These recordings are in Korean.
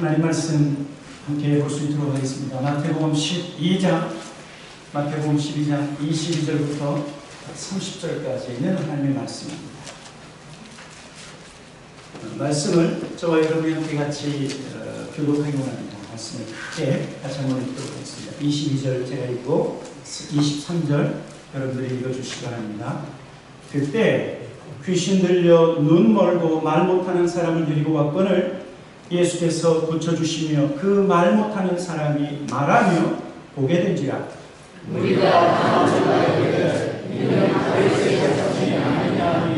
하나님 말씀 함께 볼 수 있도록 하겠습니다. 마태복음 12장 22절부터 30절까지 있는 하나님의 말씀입니다. 말씀을 저와 여러분이 함께 같이 교독하기로 합니다. 말씀을 크게 같이 한번 읽도록 하겠습니다. 22절 제가 읽고 23절 여러분들이 읽어주시기 바랍니다. 그때 귀신 들려 눈 멀고 말 못하는 사람을 데리고 왔거늘 예수께서 고쳐주시며 그 말 못하는 사람이 말하며 보게 된지라. 우리가 당하게 이는 바리새인 자손이 아니냐.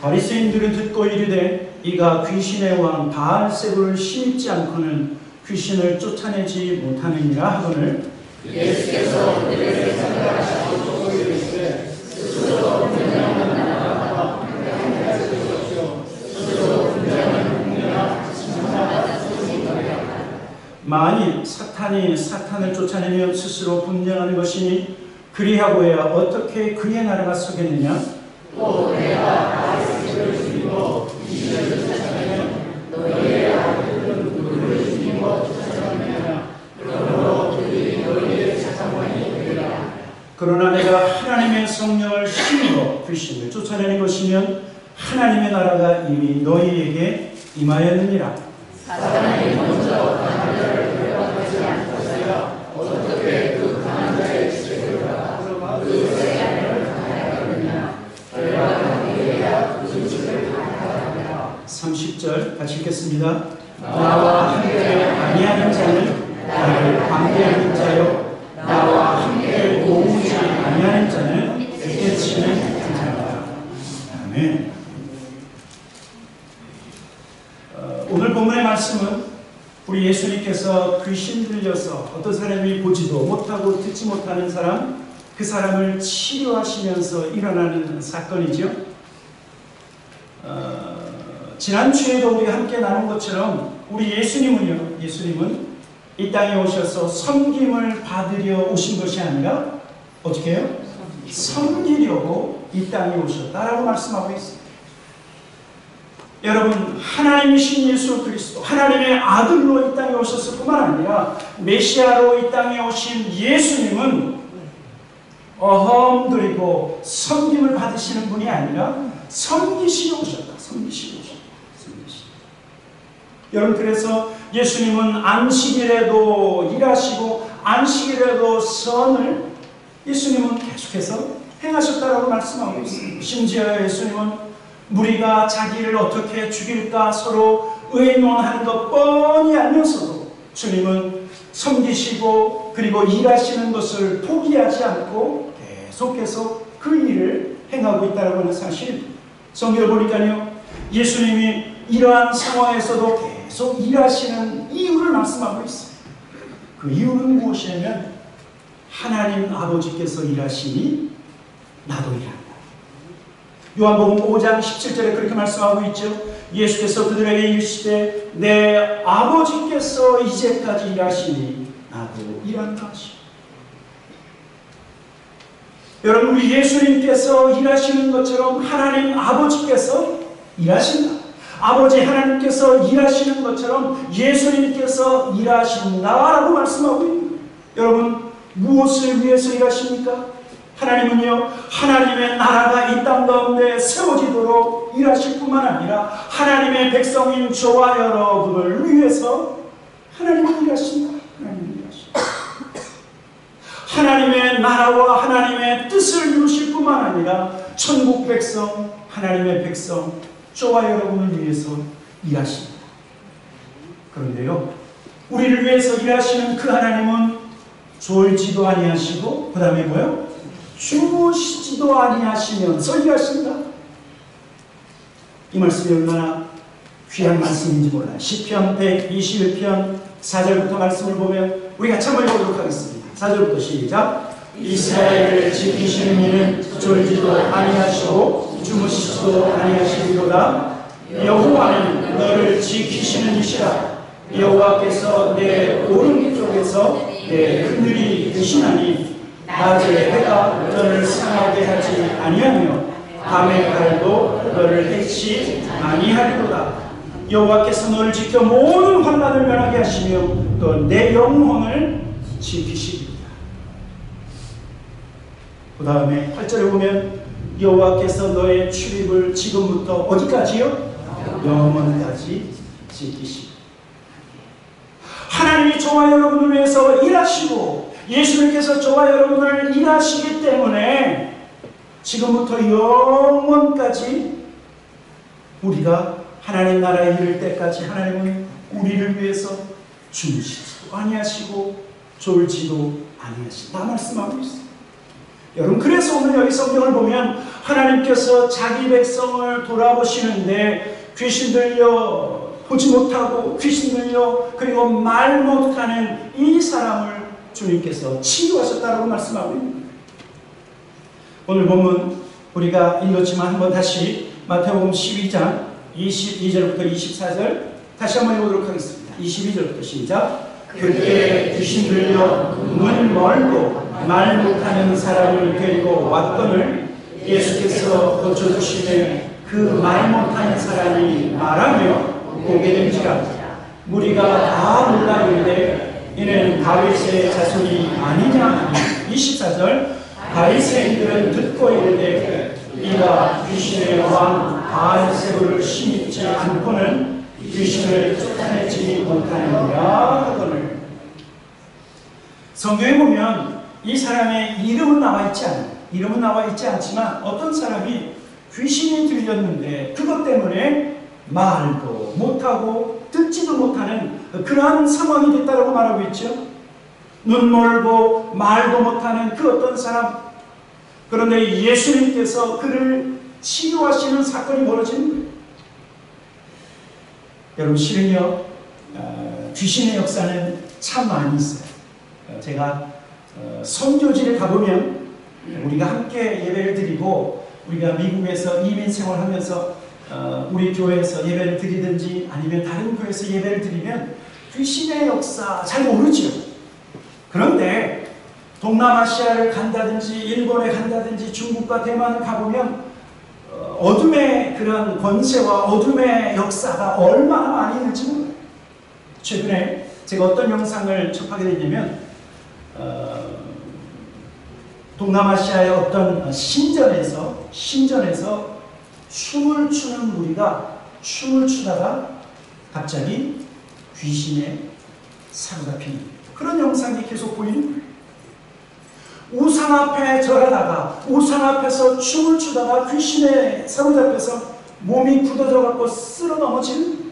바리새인들은 듣고 이르되 이가 귀신의 왕 바알세불을 심지 않고는 귀신을 쫓아내지 못하느니라 하거늘 예수께서 그들에게 생각하시고 또 이르시되 스스로 분명한 나라가 스스로 분명한 능력이나 진짜가 스스로이다. 만일 사탄이 사탄을 쫓아내면 스스로 분명하는 것이니 그리하고야 어떻게 그의 나라가 서겠느냐. 또 내가 바리새인을 죽이고 귀신을 쫓아내면 너희의 아들들은 누구를 죽이고 쫓아내느냐. 그러므로 그들이 너희의 자산관이 되리라. 그러나 내가 하나님의 성령을 힘으로 귀신을 쫓아내는 것이면 하나님의 나라가 이미 너희에게 임하였느니라. 사탄이 먼저 강한 자를 대박하지 않고서야 어떻게 그 강한 자의 지식을 받아 그 세상을 강하였느냐. 대박하기에야 그 지식을 강하였느냐. 30절 같이 읽겠습니다. 나와 함께 아니하는 자는 나를 관계하는 자요 나와 함께 모으지 아니하는 자는 깨치는 자다. 아멘. 오늘 본문의 말씀은 우리 예수님께서 귀신 들려서 어떤 사람이 보지도 못하고 듣지 못하는 사람, 그 사람을 치료하시면서 일어나는 사건이죠. 지난주에도 우리가 함께 나눈 것처럼 우리 예수님은 이 땅에 오셔서 섬김을 받으려 오신 것이 아니라 어떻게 해요? 섬기려고 이 땅에 오셨다라고 말씀하고 있습니다. 여러분, 하나님이신 예수 그리스도, 하나님의 아들로 이 땅에 오셨을 뿐만 아니라 메시아로 이 땅에 오신 예수님은 어험드리고 섬김을 받으시는 분이 아니라 섬기시러 오셨다. 여러분, 그래서 예수님은 안식일에도 일하시고 안식일에도 선을 예수님은 계속해서 행하셨다라고 말씀하고 있습니다. 심지어 예수님은 무리가 자기를 어떻게 죽일까 서로 의논하는 것 뻔히 알면서도 주님은 섬기시고 그리고 일하시는 것을 포기하지 않고 계속 그 일을 행하고 있다는 하는 사실. 성경을 보니까요, 예수님이 이러한 상황에서도 계속 일하시는 이유를 말씀하고 있어요. 그 이유는 무엇이냐면 하나님 아버지께서 일하시니 나도 일한다. 요한복음 5장 17절에 그렇게 말씀하고 있죠. 예수께서 그들에게 이르시되 내 아버지께서 이제까지 일하시니 나도 일한다 하시오. 여러분, 우리 예수님께서 일하시는 것처럼 하나님 아버지께서 일하신다. 아버지 하나님께서 일하시는 것처럼 예수님께서 일하신다라고 말씀하고 있는 거예요. 여러분, 무엇을 위해서 일하십니까? 하나님은요, 하나님의 나라가 이 땅 가운데 세워지도록 일하실 뿐만 아니라 하나님의 백성인 저와 여러분을 위해서 하나님은 일하신다. 하나님의 나라와 하나님의 뜻을 이루실 뿐만 아니라 천국 백성, 하나님의 백성, 저와 여러분을 위해서 일하십니다. 그런데요, 우리를 위해서 일하시는 그 하나님은 졸지도 아니하시고 그 다음에 뭐요? 주무시지도 아니하시면서 일하신다. 이 말씀이 얼마나 귀한 말씀인지 몰라요. 시편 121편 4절부터 말씀을 보면 우리 같이 한번 읽어보도록 하겠습니다. 4절부터 시작. 이스라엘을 지키시는 이는 졸지도 아니하시고 주무시지도 아니하시리로다. 여호와는 너를 지키시는 이시라. 여호와께서 내 오른쪽에서 내 하늘이 되시나니 낮에 해가 너를 상하게 하지 아니하며 밤의 달도 너를 해치 아니하리로다. 여호와께서 너를 지켜 모든 환난을 면하게 하시며 또 내 영혼을 지키시리라. 그 다음에 8절에 보면 여호와께서 너의 출입을 지금부터 어디까지요? 영원까지 지키시리라. 하나님이 저와 여러분을 위해서 일하시고 예수님께서 저와 여러분을 일하시기 때문에 지금부터 영원까지 우리가 하나님 나라에 이를 때까지 하나님은 우리를 위해서 주무시지도 아니하시고 졸지도 아니하신다 말씀하고 있습니다. 여러분, 그래서 오늘 여기 성경을 보면 하나님께서 자기 백성을 돌아보시는데 귀신 들려 보지 못하고 귀신 들려 그리고 말 못하는 이 사람을 주님께서 치유하셨다고 말씀하고 있습니다. 오늘 본문 우리가 읽었지만 한번 다시 마태복음 12장 22절부터 24절 다시 한번 읽어보도록 하겠습니다. 22절부터 시작. 그때 귀신 들려 눈 멀고 말 못하는 사람을 데리고 왔거늘 예수께서 고쳐주시되 그 말 못하는 사람이 말하며 보게 된지라. 무리가 다 놀라 이르되 이는 다윗의 자손이 아니냐 하니 24절 바리새인들은 듣고 이르되 이가 귀신의 왕 바알세불을 신입지 않고는 귀신을 쫓아내지 못하느니라 하거늘. 성경에 보면 이 사람의 이름은 나와 있지 않아요. 이름은 나와 있지 않지만 어떤 사람이 귀신이 들렸는데 그것 때문에 말도 못하고 듣지도 못하는 그러한 상황이 됐다고 말하고 있죠. 눈 멀고 말도 못하는 그 어떤 사람. 그런데 예수님께서 그를 치유하시는 사건이 벌어지는 거예요. 여러분, 실은요, 귀신의 역사는 참 많이 있어요. 제가 선교지에 가보면 우리가 함께 예배를 드리고 우리가 미국에서 이민 생활하면서 우리 교회에서 예배를 드리든지 아니면 다른 교회에서 예배를 드리면 귀신의 역사 잘 모르죠. 그런데 동남아시아를 간다든지 일본에 간다든지 중국과 대만을 가보면 어둠의 그런 권세와 어둠의 역사가 얼마나 많이 있는지 몰라요. 최근에 제가 어떤 영상을 접하게 됐냐면 동남아시아의 어떤 신전에서 춤을 추는 무리가 춤을 추다가 갑자기 귀신에 사로잡히는 그런 영상이 계속 보이는 거예요. 우상 앞에 절하다가 우상 앞에서 춤을 추다가 귀신에 사로잡혀서 몸이 굳어져 갖고 쓸어 넘어지는 거예요.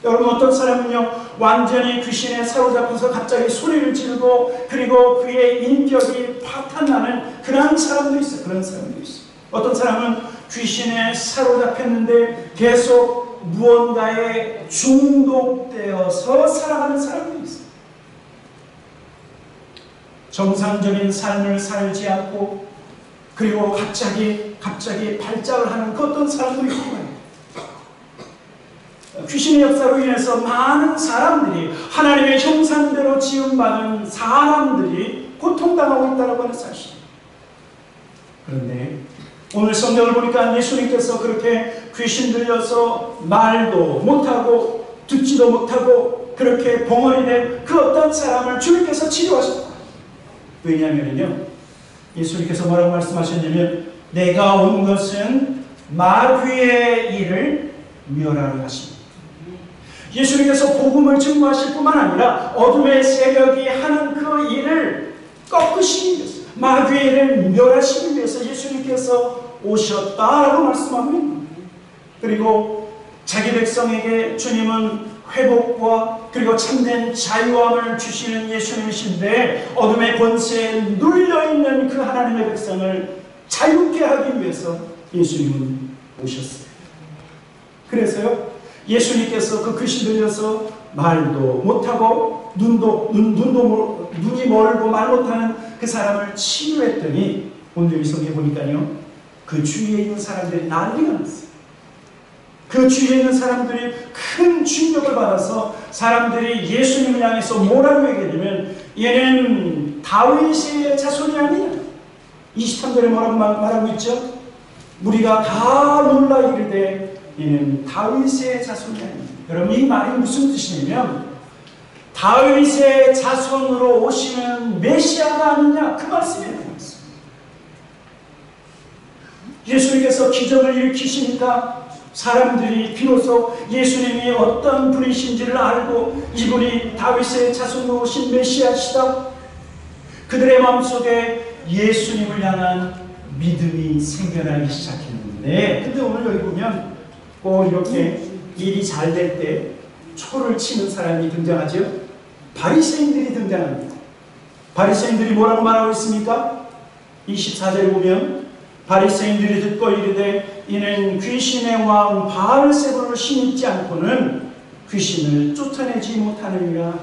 여러분, 어떤 사람은요 완전히 귀신에 사로잡혀서 갑자기 소리를 지르고 그리고 그의 인격이 파탄나는 그런 사람도 있어요. 그런 사람도 있어요. 어떤 사람은 귀신에 사로잡혔는데 계속 무언가에 중독되어서 살아가는 사람도 있어요. 정상적인 삶을 살지 않고 그리고 갑자기 발작을 하는 그 어떤 사람도 있고 귀신의 역사로 인해서 많은 사람들이 하나님의 형상대로 지음받은 사람들이 고통당하고 있다고 하는 사실입니다. 그런데 오늘 성경을 보니까 예수님께서 그렇게 귀신 들려서 말도 못하고 듣지도 못하고 그렇게 봉헌이 된 그 어떤 사람을 주님께서 치료하셨다. 왜냐하면요, 예수님께서 뭐라고 말씀하셨냐면 내가 온 것은 마귀의 일을 멸하려 하십니다. 예수님께서 복음을 증거하실 뿐만 아니라 어둠의 세력이 하는 그 일을 꺾으시기 위해서 마귀의 일을 멸하시기 위해서 예수님께서 오셨다라고 말씀하고 있습니다. 그리고 자기 백성에게 주님은 회복과 그리고 참된 자유함을 주시는 예수님이신데 어둠의 권세에 눌려있는 그 하나님의 백성을 자유케 하기 위해서 예수님은 오셨어요. 그래서요 예수님께서 그 귀신 들려서 말도 못하고 눈이 멀고 말 못하는 그 사람을 치유했더니 오늘 이 성경에 보니까요 그 주위에 있는 사람들이 난리가 났어요. 그 주위에 있는 사람들이 큰 충격을 받아서 사람들이 예수님을 향해서 뭐라고 얘기하냐면 얘는 다윗의 자손이 아니냐. 23절에 뭐라고 말하고 있죠? 무리가 다 놀라 이르되 이는 다윗의 자손이 아닙니다. 여러분, 이 말이 무슨 뜻이냐면 다윗의 자손으로 오시는 메시아가 아니냐, 그 말씀이에요. 예수님께서 기적을 일으키시니까 사람들이 비로소 예수님이 어떤 분이신지를 알고 이분이 다윗의 자손으로 오신 메시아시다, 그들의 마음속에 예수님을 향한 믿음이 생겨나기 시작했는데, 근데 오늘 여기 보면 꼭 이렇게 일이 잘 될 때 초를 치는 사람이 등장하죠. 바리새인들이 등장합니다. 바리새인들이 뭐라고 말하고 있습니까? 24절에 보면 바리새인들이 듣고 이르되 이는 귀신의 왕 바알세불을 신입지 않고는 귀신을 쫓아내지 못하느니라.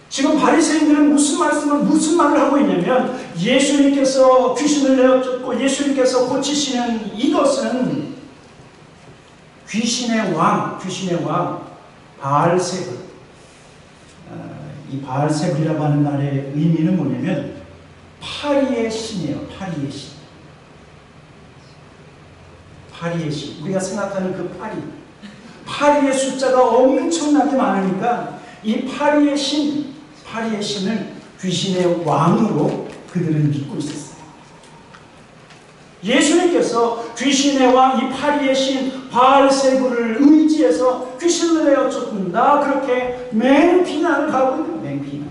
지금 바리새인들은 무슨 말을 하고 있냐면 예수님께서 귀신을 내어쫓고 예수님께서 고치시는 이것은 귀신의 왕 바알세불. 이 바알세불이라고 하는 말의 의미는 뭐냐면 파리의 신이에요. 파리의 신. 파리의 신. 우리가 생각하는 그 파리의 숫자가 엄청나게 많으니까 이 파리의 신을 귀신의 왕으로 그들은 믿고 있었어요. 예수님께서 귀신의 왕, 이 파리의 신 바알세불을 의지해서 귀신을 내어쫓는다, 그렇게 맹비난을 하고 있는 맹비난.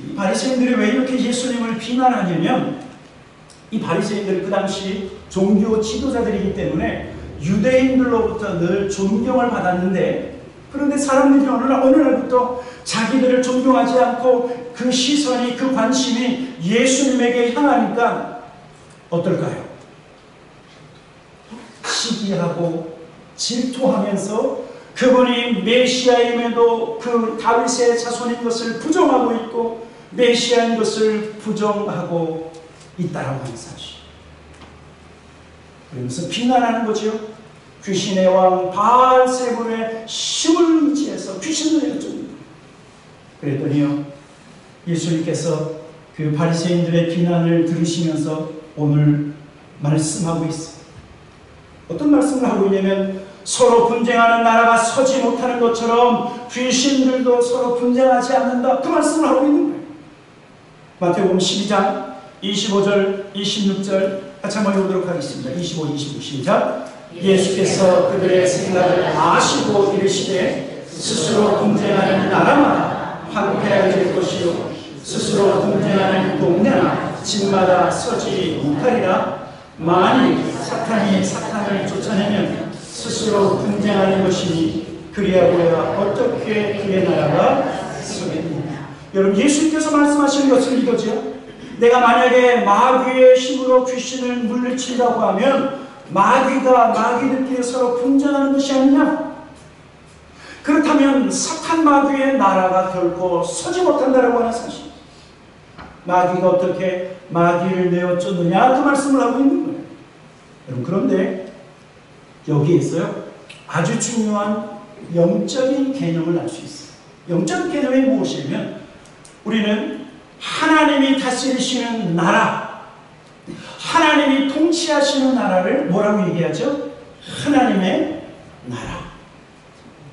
이 바리새인들이 왜 이렇게 예수님을 비난하냐면 이 바리새인들은 그 당시 종교 지도자들이기 때문에 유대인들로부터 늘 존경을 받았는데, 그런데 사람들이 어느 날부터 자기들을 존경하지 않고 그 시선이, 그 관심이 예수님에게 향하니까 어떨까요? 시기하고 질투하면서 그분이 메시아임에도 그 다윗의 자손인 것을 부정하고 있고 메시아인 것을 부정하고 있다라고 하는 사실. 그러면서 비난하는 거죠. 귀신의 왕 바알세불의 힘을 의지해서 귀신을 내어줍니다. 그랬더니요, 예수님께서 그 바리새인들의 비난을 들으시면서 오늘 말씀하고 있어요. 어떤 말씀을 하고 있냐면 서로 분쟁하는 나라가 서지 못하는 것처럼 귀신들도 서로 분쟁하지 않는다, 그 말씀을 하고 있는 거예요. 마태복음 12장 25절 26절 같이 한번 읽어보도록 하겠습니다. 25, 26 시작. 예수께서 그들의 생각을 아시고 이르시되 스스로 분쟁하는 나라마다 황폐하게 것이요 스스로 분쟁하는 동네나 집마다 서지 못하리라. 만일 사탄이 사탄을 쫓아내면 스스로 분쟁하는 것이니 그리하고야 어떻게 그의 나라가 서겠느냐. 여러분, 예수님께서 말씀하시는 것은 이거죠. 내가 만약에 마귀의 힘으로 귀신을 물리친다고 하면 마귀들끼리 서로 분쟁하는 것이 아니냐? 그렇다면 사탄 마귀의 나라가 결코 서지 못한다라고 하는 사실. 마귀가 어떻게 마귀를 내어쫓느냐, 그 말씀을 하고 있는 거예요. 여러분, 그런데 여기에서요 아주 중요한 영적인 개념을 알 수 있어요. 영적인 개념이 무엇이냐면 우리는 하나님이 다스리시는 나라, 하나님이 통치하시는 나라를 뭐라고 얘기하죠? 하나님의 나라.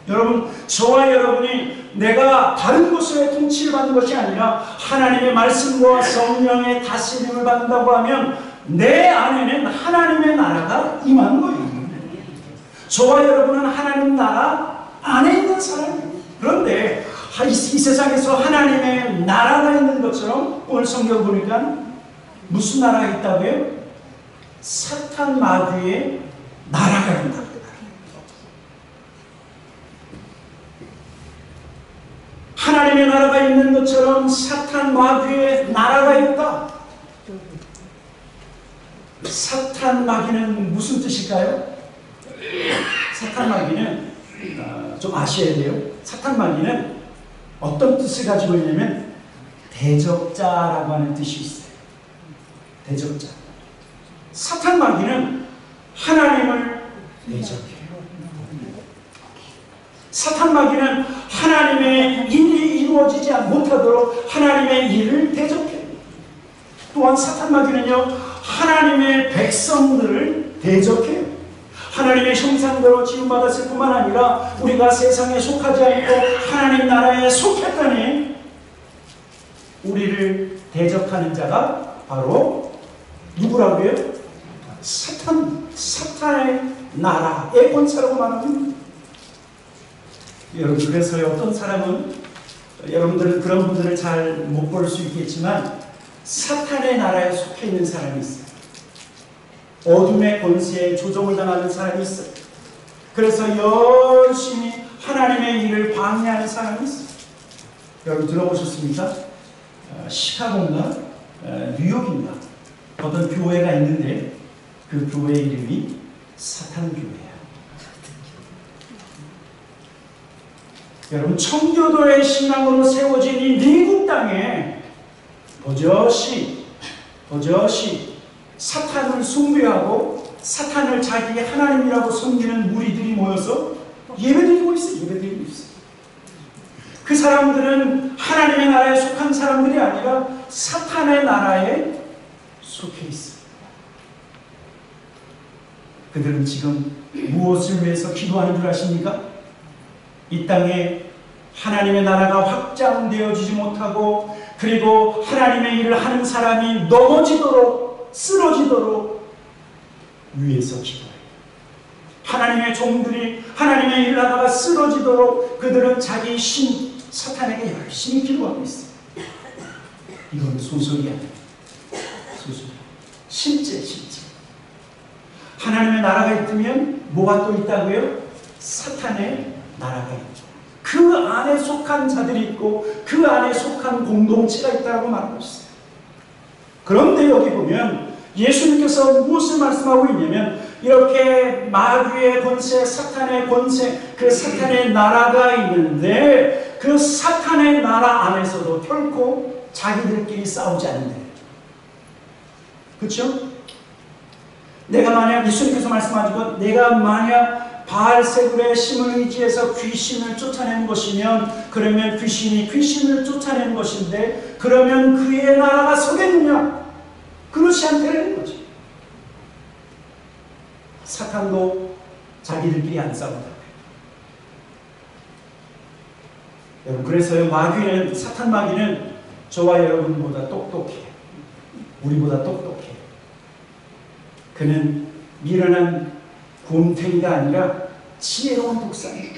여러분, 저와 여러분이 내가 다른 곳에 통치를 받는 것이 아니라 하나님의 말씀과 성령의 다스림을 받는다고 하면 내 안에는 하나님의 나라가 임하는 거예요. 저와 여러분은 하나님 나라 안에 있는 사람이에요. 그런데 이 세상에서 하나님의 나라가 있는 것처럼 오늘 성경 보니까 무슨 나라가 있다고요? 사탄 마귀의 나라가 있다. 하나님의 나라가 있는 것처럼 사탄 마귀의 나라가 있다. 사탄 마귀는 무슨 뜻일까요? 사탄 마귀는 좀 아셔야 돼요. 사탄 마귀는 어떤 뜻을 가지고 있냐면 대적자라고 하는 뜻이 있어요. 대적자. 사탄 마귀는 하나님을 대적해요. 사탄 마귀는 하나님의 일이 이루어지지 못하도록 하나님의 일을 대적해요. 또한 사탄 마귀는요, 하나님의 백성들을 대적해요. 하나님의 형상대로 지음받았을 뿐만 아니라 우리가 세상에 속하지 않고 하나님 나라에 속했다니 우리를 대적하는 자가 바로 누구라고 해요? 사탄의 나라의 권세라고 말합니다. 여러분, 그래서 어떤 사람은, 여러분들은 그런 분들을 잘 못 볼 수 있겠지만 사탄의 나라에 속해 있는 사람이 있어요. 어둠의 권세에 조종을 당하는 사람이 있어요. 그래서 열심히 하나님의 일을 방해하는 사람이 있어요. 여러분 들어보셨습니까? 시카고인가 뉴욕인가 어떤 교회가 있는데 그 교회 이름이 사탄교회예요. 여러분, 청교도의 신앙으로 세워진 이 미국 땅에 버젓이 사탄을 숭배하고 사탄을 자기의 하나님이라고 섬기는 무리들이 모여서 예배드리고 있어요. 그 사람들은 하나님의 나라에 속한 사람들이 아니라 사탄의 나라에 속해 있어요. 그들은 지금 무엇을 위해서 기도하는 줄 아십니까? 이 땅에 하나님의 나라가 확장되어지지 못하고, 그리고 하나님의 일을 하는 사람이 넘어지도록, 쓰러지도록 위해서 기도해요. 하나님의 종들이 하나님의 일을 하다가 쓰러지도록 그들은 자기 신 사탄에게 열심히 기도하고 있어요. 이건 소설이 아니에요. 소설. 실제. 하나님의 나라가 있으면 뭐가 또 있다고요? 사탄의 나라가 있죠. 그 안에 속한 자들이 있고 그 안에 속한 공동체가 있다고 말하고 있어요. 그런데 여기 보면 예수님께서 무엇을 말씀하고 있냐면, 이렇게 마귀의 권세, 사탄의 권세, 그 사탄의 나라가 있는데 그 사탄의 나라 안에서도 결코 자기들끼리 싸우지 않는데, 그렇죠? 내가 만약, 예수님께서 말씀하시고, 내가 만약 바알세불의 심을 의지해서 귀신을 쫓아내는 것이면, 그러면 귀신이 귀신을 쫓아내는 것인데, 그러면 그의 나라가 서겠느냐? 그렇지 않다는 거죠. 사탄도 자기들끼리 안 싸운다. 여러분, 그래서요, 마귀는, 사탄 마귀는 저와 여러분보다 똑똑해요. 우리보다 똑똑해요. 그는 미련한 곰탱이가 아니라 지혜로운 독사예요.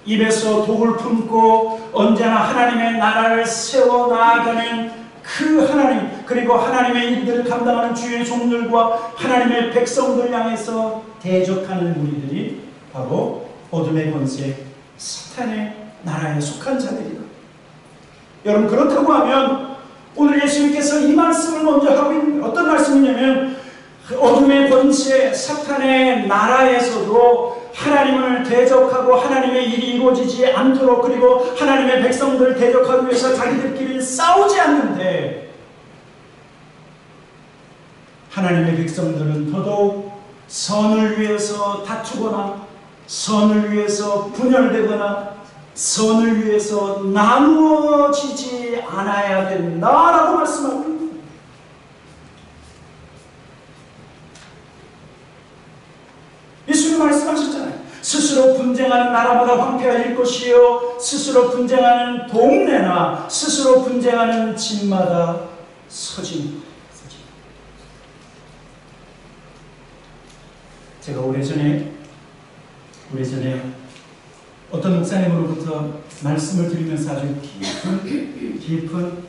입에서 독을 품고 언제나 하나님의 나라를 세워나가는 그 하나님, 그리고 하나님의 일들을 감당하는 주의 종들과 하나님의 백성들 향해서 대적하는 우리들이 바로 어둠의 권세, 사탄의 나라에 속한 자들이다. 여러분, 그렇다고 하면 오늘 예수님께서 이 말씀을 먼저 하고 있는, 어떤 말씀이냐면, 어둠의 권세, 사탄의 나라에서도 하나님을 대적하고 하나님의 일이 이루어지지 않도록, 그리고 하나님의 백성들을 대적하기 위해서 자기들끼리 싸우지 않는데, 하나님의 백성들은 더더욱 선을 위해서 다투거나 선을 위해서 분열되거나 선을 위해서 나누어지지 않아야 된다라고 말씀하고 있습니다. 예수님 말씀하셨잖아요. 스스로 분쟁하는 나라보다 황폐할 것이요, 스스로 분쟁하는 동네나 스스로 분쟁하는 집마다 서진. 제가 오래전에 어떤 목사님으로부터 말씀을 드리면서 아주 깊은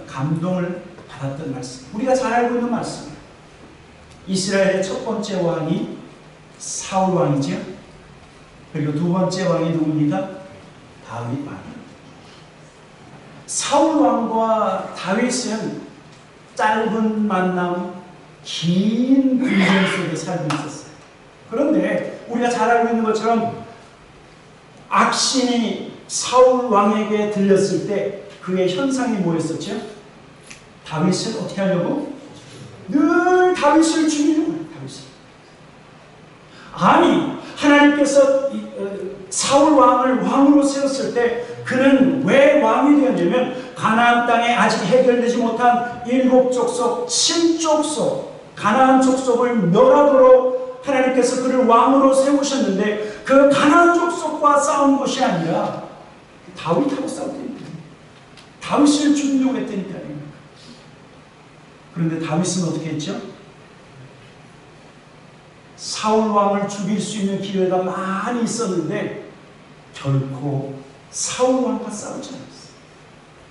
감동을 받았던 말씀, 우리가 잘 알고 있는 말씀. 이스라엘의 첫 번째 왕이 사울 왕이죠. 그리고 두 번째 왕이 누굽니까? 다윗 왕이에요. 사울 왕과 다윗은 짧은 만남, 긴 분쟁 속에 살고 있었어요. 그런데 우리가 잘 알고 있는 것처럼 악신이 사울 왕에게 들렸을 때 그의 현상이 뭐였었죠? 다윗을 어떻게 하려고? 늘 다윗을 죽이려고 해요. 아니, 하나님께서 사울 왕을 왕으로 세웠을 때 그는 왜 왕이 되었냐면 가나안 땅에 아직 해결되지 못한 7족속, 7족속, 가나안 족속을 멸하도록 하나님께서 그를 왕으로 세우셨는데 그 가나안 족속과 싸운 것이 아니라 다윗하고 싸웠다니까. 다윗을 죽이려고 했다니까요. 그런데 다윗은 어떻게 했죠? 사울 왕을 죽일 수 있는 기회가 많이 있었는데 결코 사울 왕과 싸우지 않았어요.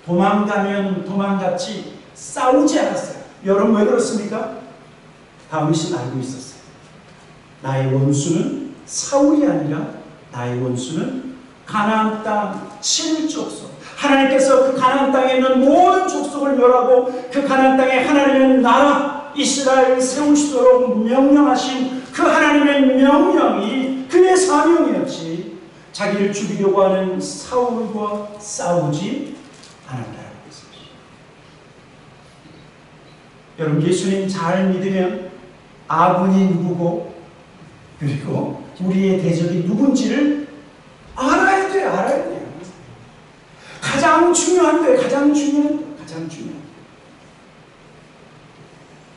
도망가면 도망갔지 싸우지 않았어요. 여러분 왜 그렇습니까? 다윗은 알고 있었어요. 나의 원수는 사울이 아니라 나의 원수는 가나안 땅 7족속. 하나님께서 그 가나안 땅에 있는 모든 족속을 멸하고 그 가나안 땅에 하나님의 나라 이스라엘을 세우시도록 명령하신 그 하나님의 명령이 그의 사명이었지 자기를 죽이려고 하는 사울과 싸우지 않았다는 것입니다. 여러분 예수님 잘 믿으면 아군이 누구고 그리고 우리의 대적이 누군지를 알아야 돼요. 알아야 돼요. 가장 중요한 거예요. 가장 중요한 거예요.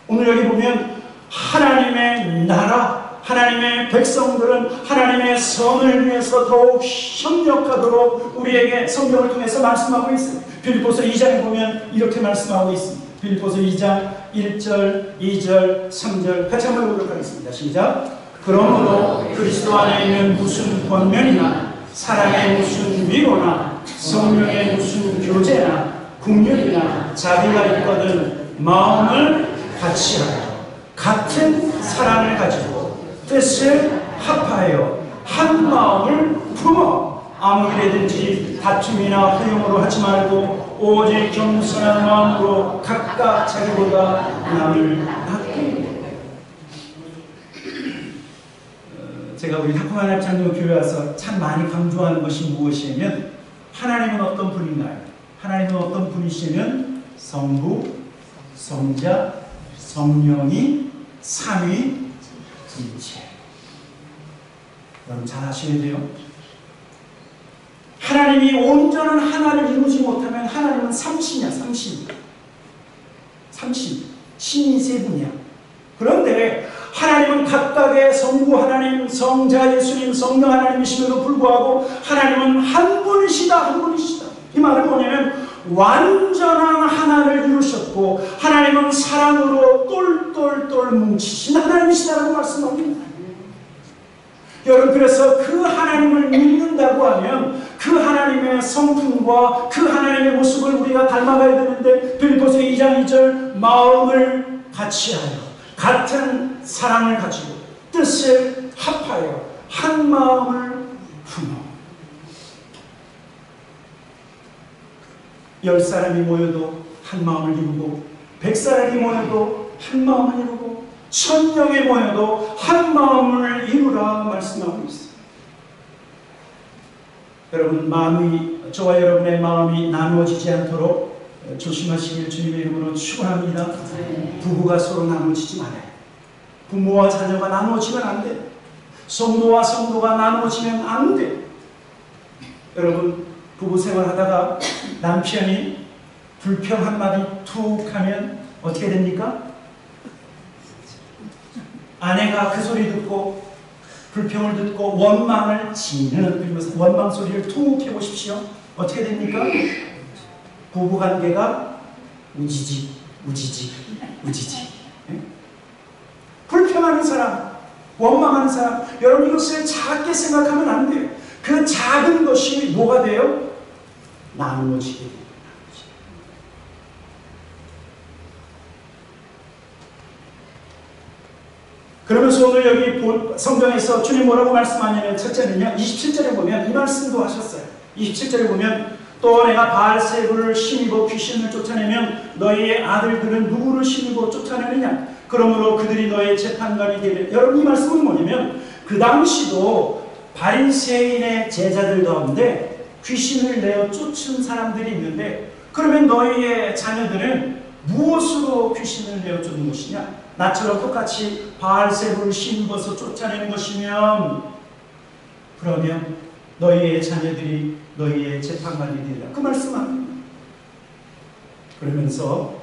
오늘 여기 보면 하나님의 나라, 하나님의 백성들은 하나님의 선을 위해서 더욱 협력하도록 우리에게 성경을 통해서 말씀하고 있습니다. 빌립보서 2장에 보면 이렇게 말씀하고 있습니다. 빌립보서 2장 1절, 2절, 3절 같이 한번 보도록 하겠습니다. 시작. 그러므로 그리스도 안에 있는 무슨 권면이나 사랑의 무슨 위로나 성령의 무슨 교제나 긍휼이나 자비가 있거든 마음을 같이 하여 같은 사랑을 가지고 뜻을 합하여 한 마음을 품어 아무 일에든지 다툼이나 허용으로 하지 말고 오직 겸손한 마음으로 각각 자기보다 남을 아끼고. 제가 우리 타코만 합창동 교회 와서 참 많이 강조하는 것이 무엇이냐면 하나님은 어떤 분인가요? 하나님은 어떤 분이시면 성부, 성자, 성령이 삼위일체. 여러분 잘 아셔야 돼요. 하나님이 온전한 하나를 이루지 못하면 하나님은 삼신이야. 삼신. 신이 세 분이야. 그런데 하나님은 각각의 성부 하나님, 성자 예수님, 성령 하나님이심에도 불구하고 하나님은 한 분이시다. 이 말은 뭐냐면 완전한 하나를 이루셨고 하나님은 사랑으로 똘똘똘 뭉치신 하나님이시다라고 말씀합니다. 여러분 그래서 그 하나님을 믿는다고 하면 그 하나님의 성품과 그 하나님의 모습을 우리가 닮아가야 되는데 빌립보서 2장 2절 마음을 같이하여 같은 사랑을 가지고 뜻을 합하여 한 마음을 품어 10사람이 모여도 한 마음을 이루고 100사람이 모여도 한 마음을 이루고 1000명이 모여도 한 마음을 이루라 말씀하고 있습니다. 여러분 저와 여러분의 마음이 나누어지지 않도록 조심하시길 주님의 이름으로 축원합니다. 부부가 서로 나누어지지 말아요. 부모와 자녀가 나누어지면 안 돼. 성도와 성도가 나누어지면 안 돼. 여러분 부부 생활하다가 남편이 불평 한마디 툭 하면 어떻게 됩니까? 아내가 그 소리 듣고 불평을 듣고 원망을 지는 그리고 원망 소리를 툭 해보십시오. 어떻게 됩니까? 부부관계가 우지지. 네? 불평하는 사람, 원망하는 사람, 여러분 이것을 작게 생각하면 안 돼요. 그 작은 것이 뭐가 돼요? 나누어지게 돼요. 그러면서 오늘 여기 성경에서 주님 뭐라고 말씀하냐면 첫째는요 27절에 보면 이 말씀도 하셨어요. 27절에 보면 또 내가 바알세불을 힘입어 귀신을 쫓아내면 너희의 아들들은 누구를 힘입어 쫓아내느냐 그러므로 그들이 너희의 재판관이 되리라. 여러분 이 말씀은 뭐냐면 그 당시도 바리새인의 제자들 가운데 귀신을 내어 쫓은 사람들이 있는데 그러면 너희의 자녀들은 무엇으로 귀신을 내어 쫓는 것이냐? 나처럼 똑같이 바알세불을 힘입어서 쫓아내는 것이면 그러면 너희의 자녀들이 너희의 재판관이 되리라. 그 말씀합니다. 그러면서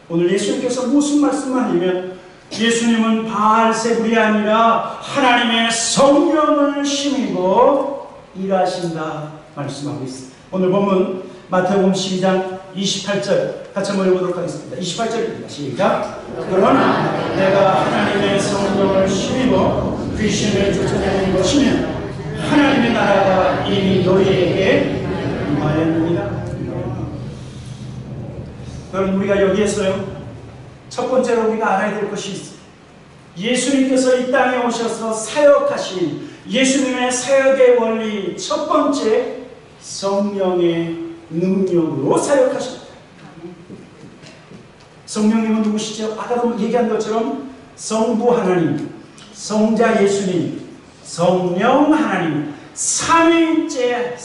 오늘 예수님께서 무슨 말씀을 하냐면 예수님은 바알세불이 아니라 하나님의 성령을 심이고 일하신다 말씀하고 있습니다. 오늘 본문 마태복음 12장 28절 같이 한번 읽어보도록 하겠습니다. 28절입니다. 시작. 그러나 내가 하나님의 성령을 심이고 귀신을 쫓아내는 것이면 하나님의 나라가 이미 너희에게 임하였느니라. 여러분, 우리가 여기에서요, 첫 번째로 우리가 알아야 될 것이 있어요. 예수님께서 이 땅에 오셔서 사역하신 예수님의 사역의 원리, 첫 번째, 성령의 능력으로 사역하셨다. 성령님은 누구시죠? 아까도 얘기한 것처럼 성부 하나님, 성자 예수님, 성령 하나님, 삼위째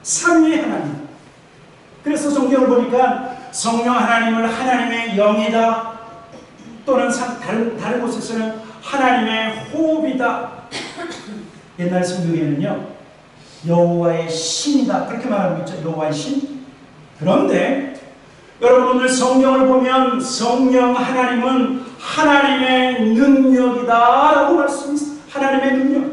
삼위 하나님. 그래서 성경을 보니까 성령 하나님을 하나님의 영이다, 또는 다른 곳에서는 하나님의 호흡이다. 옛날 성경에는요, 여호와의 신이다 그렇게 말하고 있죠. 여호와의 신. 그런데 여러분, 오늘 성경을 보면 성령 하나님은 하나님의 능력이다 라고 말씀했습니다. 하나님의 능력.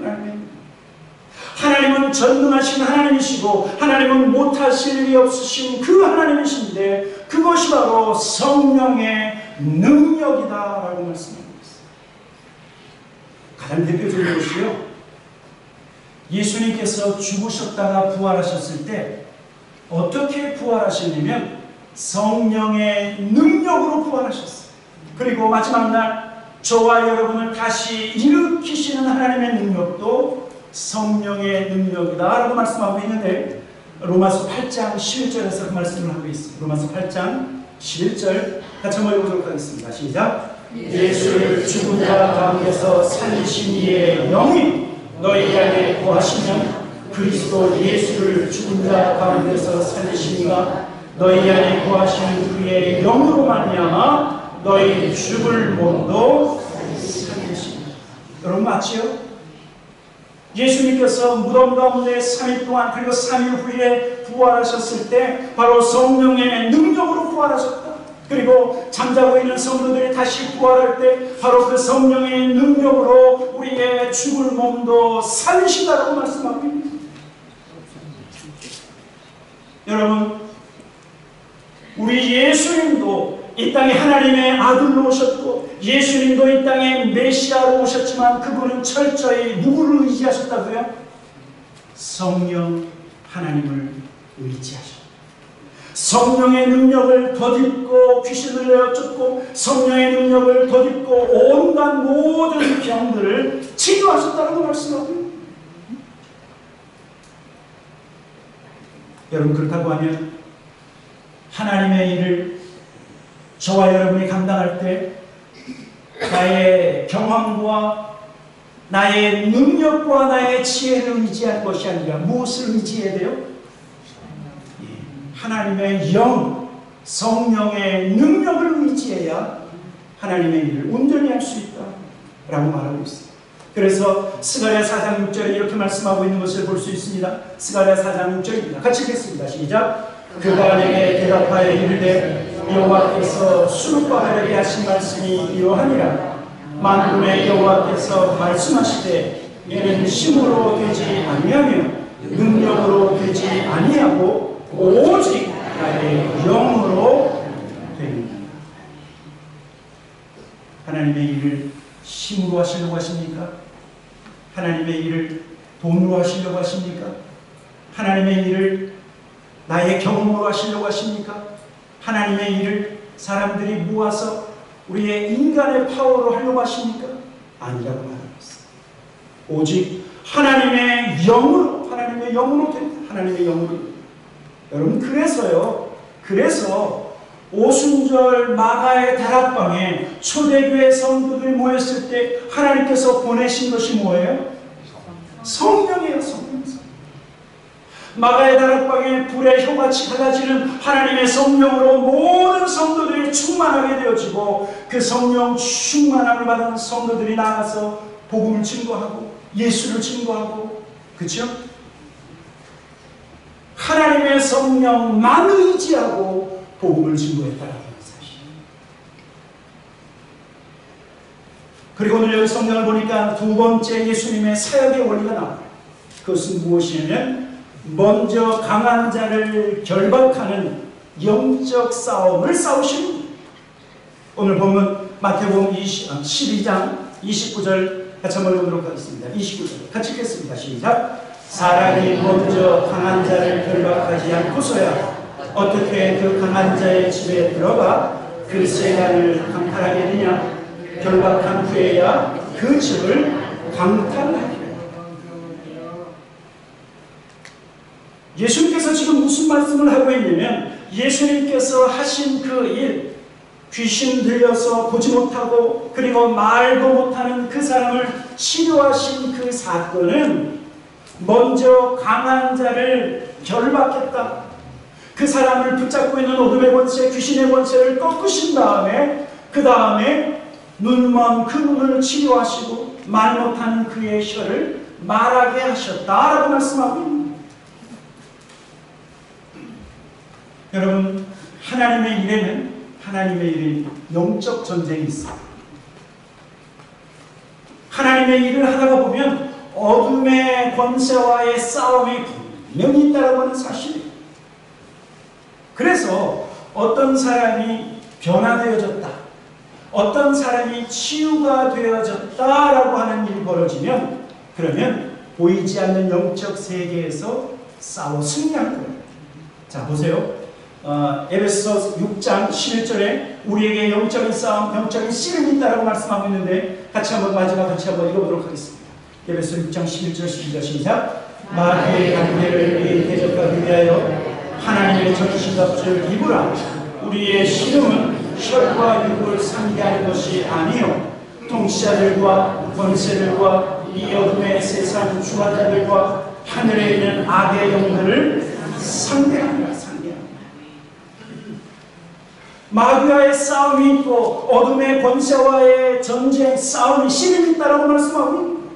하나님은 전능하신 하나님이시고 하나님은 못하실 일 없으신 그 하나님이신데 그것이 바로 성령의 능력이다 라고 말씀합니다. 가장 대표적인 것이요, 예수님께서 죽으셨다가 부활하셨을 때 어떻게 부활하셨냐면 성령의 능력으로 부활하셨어요. 그리고 마지막 날 저와 여러분을 다시 일으키시는 하나님의 능력도 성령의 능력이다 라고 말씀하고 있는데, 로마서 8장 11절에서 그 말씀을 하고 있습니다. 로마서 8장 11절 같이 한번 읽어보도록 하겠습니다. 시작. 예수를 죽은 자 가운데서 살리신 이의 영이 너희 안에 거하시면 그리스도 예수를 죽은 자 가운데서 살리신 이가 너희 안에 거하시는 그의 영으로 말미암아 너희 죽을 몸도 살리시니라. 여러분, 맞지요? 예수님께서 무덤 가운데 3일 동안, 그리고 3일 후에 부활하셨을 때 바로 성령의 능력으로 부활하셨다. 그리고 잠자고 있는 성도들이 다시 부활할 때 바로 그 성령의 능력으로 우리의 죽을 몸도 살리시다라고 말씀하고 있습니다. 여러분, 우리 예수님도 이 땅에 하나님의 아들로 오셨고 예수님도 이 땅에 메시아로 오셨지만 그분은 철저히 누구를 의지하셨다고요? 성령 하나님을 의지하셨다. 성령의 능력을 덧입고 귀신을 내어쫓고 성령의 능력을 덧입고 온갖 모든 병들을 치료하셨다고 말씀하고, 여러분, 그렇다고 하면 하나님의 일을 저와 여러분이 감당할 때 나의 경험과 나의 능력과 나의 지혜를 의지할 것이 아니라 무엇을 의지해야 돼요? 하나님의 영, 성령의 능력을 의지해야 하나님의 일을 온전히 할 수 있다 라고 말하고 있습니다. 그래서 스가랴 4장 6절에 이렇게 말씀하고 있는 것을 볼 수 있습니다. 스가랴 4장 6절입니다. 같이 읽겠습니다. 시작. 그가 내게 대답하여 이르되 여호와께서 수록과 하려게 하신 말씀이 이러하니라. 만군의 여호와께서 말씀하시되 이는 힘으로 되지 아니하며 능력으로 되지 아니하고 오직 나의 영으로 됩니다. 하나님의 일을 힘으로 하시려고 하십니까? 하나님의 일을 돈으로 하시려고 하십니까? 하나님의 일을 나의 경험으로 하시려고 하십니까? 하나님의 일을 사람들이 모아서 우리의 인간의 파워로 하려고 하십니까? 아니라고 말하고 있습니다. 오직 하나님의 영으로 됩니다. 하나님의 영으로. 여러분, 그래서 오순절 마가의 다락방에 초대교회 성도들이 모였을 때 하나님께서 보내신 것이 뭐예요? 성령이에요. 성령. 마가의 다락방에 불의 혀같이 갈라지는 하나님의 성령으로 모든 성도들이 충만하게 되어지고 그 성령 충만함을 받은 성도들이 나가서 복음을 증거하고 예수를 증거하고, 그렇죠? 하나님의 성령만 의지하고 복음을 증거했다라는 사실. 그리고 오늘 여기 성경을 보니까 두 번째 예수님의 사역의 원리가 나와요. 그것은 무엇이냐면 먼저 강한 자를 결박하는 영적 싸움을 싸우시는 분이에요. 오늘 보면 마태복음 12장 29절 같이 한번 보도록 하겠습니다. 29절 같이 읽겠습니다. 시작. 사람이 먼저 강한 자를 결박하지 않고서야 어떻게 그 강한 자의 집에 들어가 그 세간을 강탈하겠느냐. 결박한 후에야 그 집을 강탈하리라. 예수님께서 지금 무슨 말씀을 하고 있냐면 예수님께서 하신 그 일, 귀신 들려서 보지 못하고 그리고 말도 못하는 그 사람을 치료하신 그 사건은 먼저 강한 자를 결박했다. 그 사람을 붙잡고 있는 어둠의 권세, 귀신의 권세를 꺾으신 다음에 그 다음에 눈먼 그 눈을 치료하시고 말 못하는 그의 혀를 말하게 하셨다라고 말씀하고 있습니다. 여러분, 하나님의 일은 영적 전쟁이 있어요. 하나님의 일을 하다가 보면 어둠의 권세와의 싸움이 분명히 있다라고 하는 사실이에요. 그래서 어떤 사람이 변화되어졌다, 어떤 사람이 치유가 되어졌다라고 하는 일이 벌어지면 그러면 보이지 않는 영적 세계에서 싸워 승리한 거예요. 자, 보세요. 에베소서 6장 11절에 우리에게 영적인 싸움, 영적인 씨름이 있다라고 말씀하고 있는데 같이 한번 마지막 같이 한번 읽어보도록 하겠습니다. 에베소 6장 11절 12절 시작. 마귀의 관계를 우리 대적하기 위하여 하나님의 전신 갑주를 입으라. 우리의 씨름은 혈과 육을 상대하는 것이 아니요 통치자들과 권세들과 이 어둠의 세상 주관자들과 하늘에 있는 악의 영들을 상대합니다. 마귀와의 싸움이 있고 어둠의 권세와의 전쟁, 싸움이 씨름이 있다라고 말씀하고 있습니다.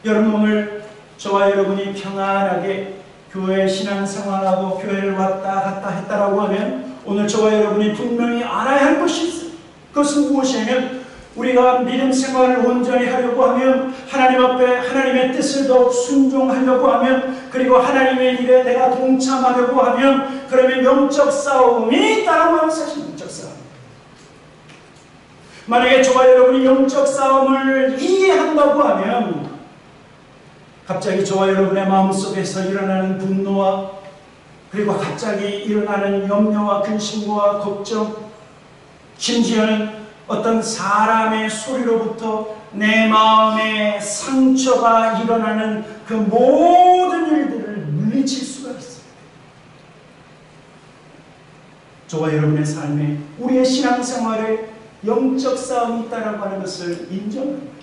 여러분, 오늘 저와 여러분이 평안하게 교회 신앙생활하고 교회를 왔다 갔다 했다라고 하면 오늘 저와 여러분이 분명히 알아야 할 것이 있어요. 그것은 무엇이냐면 우리가 믿음 생활을 온전히 하려고 하면 하나님 앞에 하나님의 뜻을 더욱 순종하려고 하면 그리고 하나님의 일에 내가 동참하려고 하면 그러면 영적 싸움이 있다라고 하는 사실. 영적 싸움. 만약에 저와 여러분이 영적 싸움을 이해한다고 하면 갑자기 저와 여러분의 마음속에서 일어나는 분노와 그리고 갑자기 일어나는 염려와 근심과 걱정, 심지어는 어떤 사람의 소리로부터 내 마음에 상처가 일어나는 그 모든 일들을 물리칠 수가 있어요. 저와 여러분의 삶에 우리의 신앙생활에 영적 싸움이 있다라고 하는 것을 인정합니다.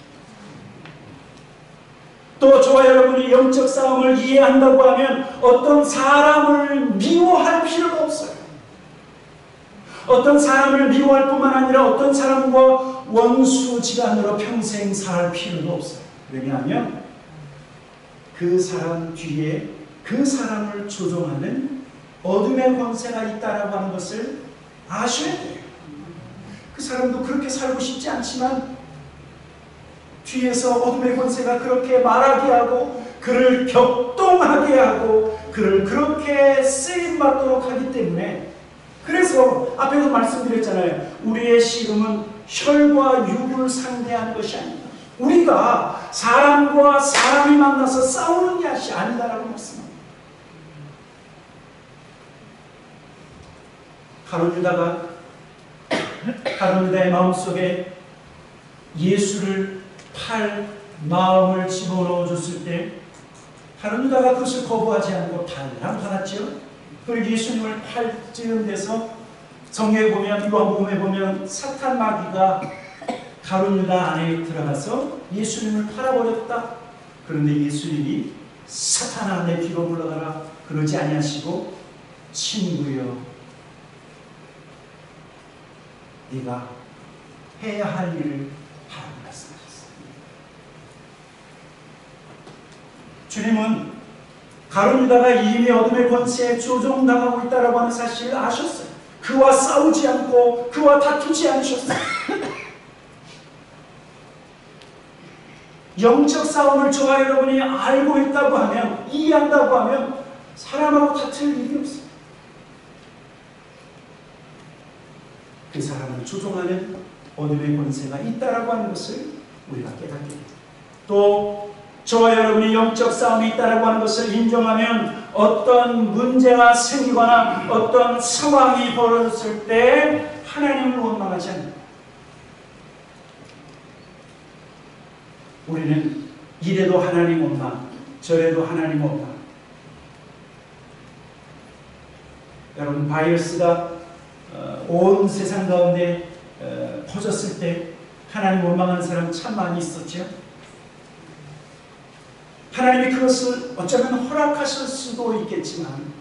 또 저와 여러분이 영적 싸움을 이해한다고 하면 어떤 사람을 미워할 필요가 없어요. 어떤 사람을 미워할 뿐만 아니라 어떤 사람과 원수지간으로 평생 살 필요도 없어요. 왜냐하면 그 사람 뒤에 그 사람을 조종하는 어둠의 권세가 있다라고 하는 것을 아셔야 돼요. 그 사람도 그렇게 살고 싶지 않지만 뒤에서 어둠의 권세가 그렇게 말하게 하고 그를 격동하게 하고 그를 그렇게 쓰임받도록 하기 때문에 그래서 앞에도 말씀드렸잖아요. 우리의 씨름은 혈과 육을 상대하는 것이 아니다. 우리가 사람과 사람이 만나서 싸우는 것이 아니다라고 말씀합니다. 가룟 유다의 마음속에 예수를 팔 마음을 집어넣어 줬을 때 가룟 유다가 그것을 거부하지 않고 단단 받았죠. 그리고 예수님을 팔 찌는 데서 성경에 보면 요한복음에 보면 사탄 마귀가 가룟 유다 안에 들어가서 예수님을 팔아버렸다. 그런데 예수님이 사탄아 내 뒤로 물러가라 그러지 아니하시고 친구여 네가 해야 할 일을 하라고 말씀하셨습니다. 주님은 가룟 유다가 이미 어둠의 권세에 조종당하고 있다고 하는 사실을 아셨어요. 그와 싸우지 않고 그와 다투지 않으셨어요. 영적 싸움을 저와 여러분이 알고 있다고 하면, 이해한다고 하면 사람하고 다툴 일이 없어요. 그 사람을 조종하는 어둠의 권세가 있다라고 하는 것을 우리가 깨닫게 됩니다. 또 저와 여러분이 영적 싸움이 있다라고 하는 것을 인정하면 어떤 문제가 생기거나 어떤 상황이 벌어졌을 때 하나님을 원망하지 않는다. 우리는 이래도 하나님 원망, 저래도 하나님 원망. 여러분, 바이러스가 온 세상 가운데 퍼졌을 때 하나님 원망하는 사람 참 많이 있었죠. 하나님이 그것을 어쩌면 허락하실 수도 있겠지만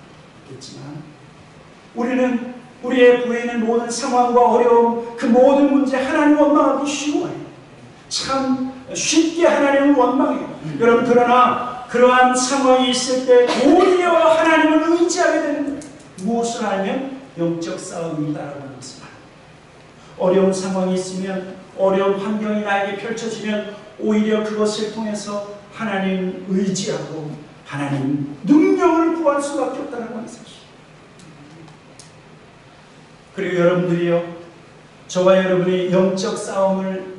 우리는 우리의 보이는 모든 상황과 어려움, 그 모든 문제 하나님 원망하기 쉬워요. 참 쉽게 하나님을 원망해요. 여러분, 그러나 그러한 상황이 있을 때 오히려 하나님을 의지하게 되는 거예요. 무엇을 알면 영적 싸움이다라고 하는 것을 알아요. 어려운 상황이 있으면, 어려운 환경이 나에게 펼쳐지면 오히려 그것을 통해서 하나님 의지하고 하나님 능력을 구할 수밖에 없다는 하는 사실. 그리고 여러분들이요, 저와 여러분이 영적 싸움을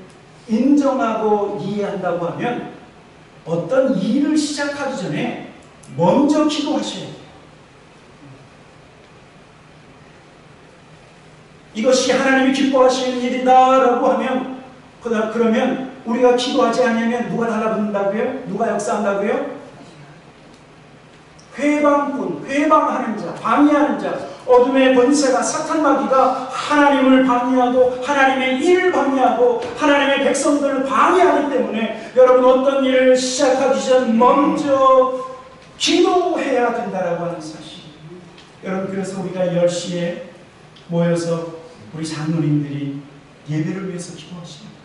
인정하고 이해한다고 하면 어떤 일을 시작하기 전에 먼저 기도하셔야 돼요. 이것이 하나님이 기뻐하시는 일이다라고 하면, 그러면 우리가 기도하지 않으면 누가 달라붙는다고요? 누가 역사한다고요? 회방꾼, 회방하는 자, 방해하는 자, 어둠의 권세가, 사탄 마귀가 하나님을 방해하고 하나님의 일을 방해하고 하나님의 백성들을 방해하기 때문에 여러분, 어떤 일을 시작하기 전 먼저 기도해야 된다라고 하는 사실. 여러분, 그래서 우리가 10시에 모여서 우리 장로님들이 예배를 위해서 기도하십니다.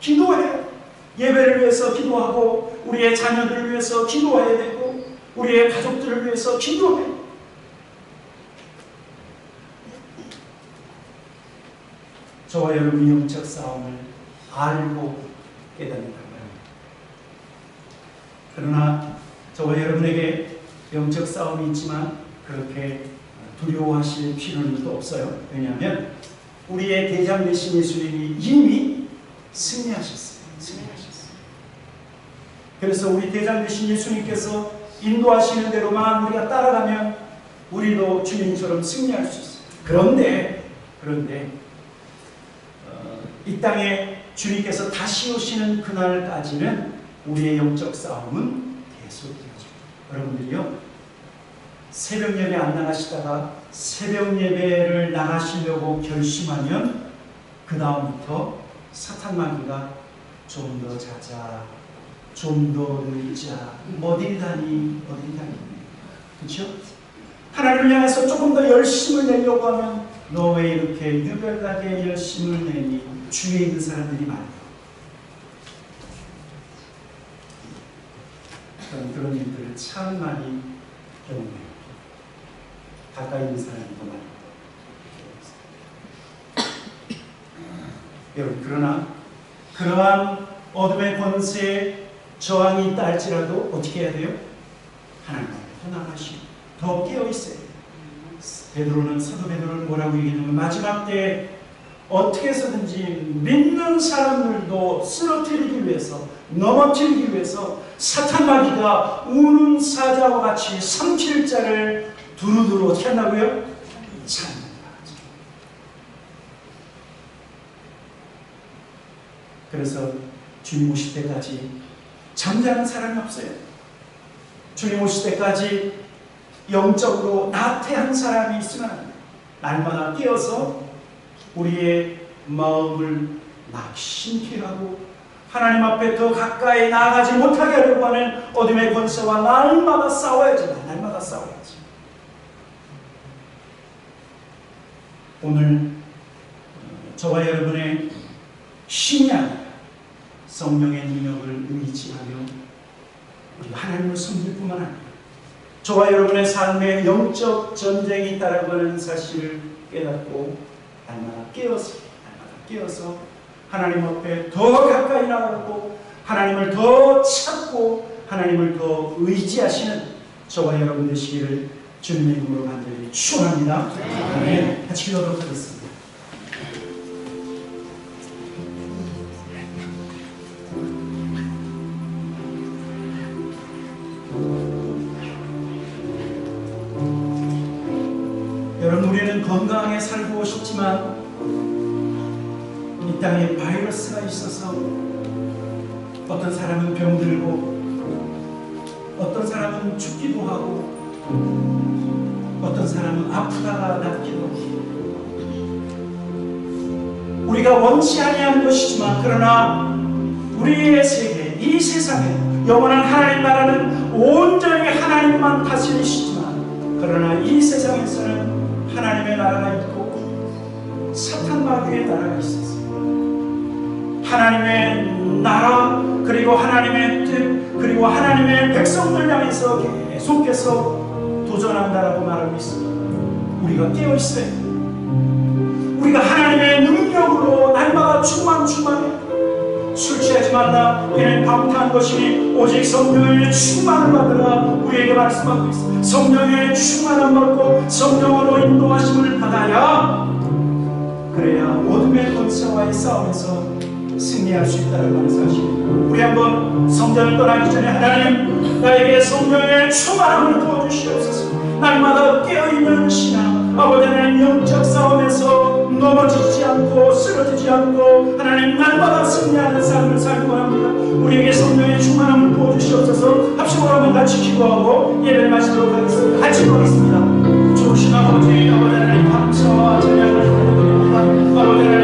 기도해요. 예배를 위해서 기도하고 우리의 자녀들을 위해서 기도해야 되고 우리의 가족들을 위해서 기도해요. 저와 여러분이 영적 싸움을 알고 깨닫는다고요. 그러나 저와 여러분에게 영적 싸움이 있지만 그렇게 두려워하실 필요는 또 없어요. 왜냐하면 우리의 대장 되신 예수님이 이미 승리하셨어요. 그래서 우리 대장 되신 예수님께서 인도하시는 대로만 우리가 따라가면 우리도 주님처럼 승리할 수 있어요. 그런데 이 땅에 주님께서 다시 오시는 그날까지는 우리의 영적 싸움은 계속이죠. 여러분들이요, 새벽 예배 안 나가시다가 새벽 예배를 나가시려고 결심하면 그 다음부터 사탄 마귀가 좀 더 자자, 좀 더 놀자, 어딜 다니, 그렇죠? 하나님을 향해서 조금 더 열심을 내려고 하면 너 왜 이렇게 유별나게 열심을 내니? 주위에 있는 사람들이 많아요. 그런 일들을 참 많이 경험해요. 가까이 있는 사람들도 많아요. 여러분, 그러나 그러한 어둠의 권세에 저항이 있다 할지라도 어떻게 해야 돼요? 하나님 앞에 나가시고 더 깨어있어야 돼요. 사도 베드로는 뭐라고 얘기하냐면 마지막 때에 어떻게 해서든지 믿는 사람들도 쓰러뜨리기 위해서, 넘어뜨리기 위해서 사탄 마귀가 우는 사자와 같이 삼킬 자를 두루두루 어떻게 한다고요? 찾는다. 그래서 주님 오실 때까지 잠자는 사람이 없어요. 주님 오실 때까지 영적으로 나태한 사람이 있으면 안 돼요. 날마다 깨어서 우리의 마음을 낙심케 하고 하나님 앞에 더 가까이 나아가지 못하게 하려고 하는 어둠의 권세와 날마다 싸워야지. 날마다 싸워야지. 오늘 저와 여러분의 힘이 아니라 성령의 능력을 의지하며 우리 하나님을 섬길 뿐만 아니라 저와 여러분의 삶에 영적 전쟁이 있다는 하는 사실을 깨닫고 날마다 깨어서 하나님 앞에 더 가까이 나가고 하나님을 더 찾고 하나님을 더 의지하시는 저와 여러분 되시기를 주님의 이름으로 간절히 축원합니다. 아멘. 같이 기도하도록 하겠습니다. 여러분, 우리는 건강하게 살고 싶지만 이 땅에 바이러스가 있어서 어떤 사람은 병들고 어떤 사람은 죽기도 하고 어떤 사람은 아프다가 낫기도 하고 우리가 원치 아니한 것이지만 그러나 우리의 세계, 이 세상에 영원한 하나님 나라는 온전히 하나님만 다스리시지만 그러나 이 세상에서는 하나님의 나라가 있고 사탄 마귀의 나라가 있어서 하나님의 나라 그리고 하나님의 뜻 그리고 하나님의 백성들 향해서 계속해서 도전한다라고 말하고 있습니다. 우리가 깨어있어야 해요. 우리가 하나님의 능력으로 날마다 충만해. 술 취하지 말라. 이는 방탕한 것이니 오직 성령의 충만을 받으라. 우리에게 말씀하고 있습니다. 성령의 충만을 받고 성령으로 인도하심을 받아야 그래야 어둠의 권세와의 싸움에서 승리할 수 있다는 하는 사실입니다. 우리 한번 성전을 떠나기 전에 하나님 나에게 성령의 충만함을 부어주시옵소서. 날마다 깨어있는 신앙 아버지 하나님 영적 싸움에서 넘어지지 않고 쓰러지지 않고 하나님 날마다 승리하는 삶을 살고 합니다. 우리에게 성령의 충만함을 부어주시옵소서. 합심으로 한번 같이 기도하고 예배를 마치도록 하겠습니다. 같이 기도하겠습니다. 좋으신 아버지 하나님 감사와 찬양을 드립니다. 아버지 하나님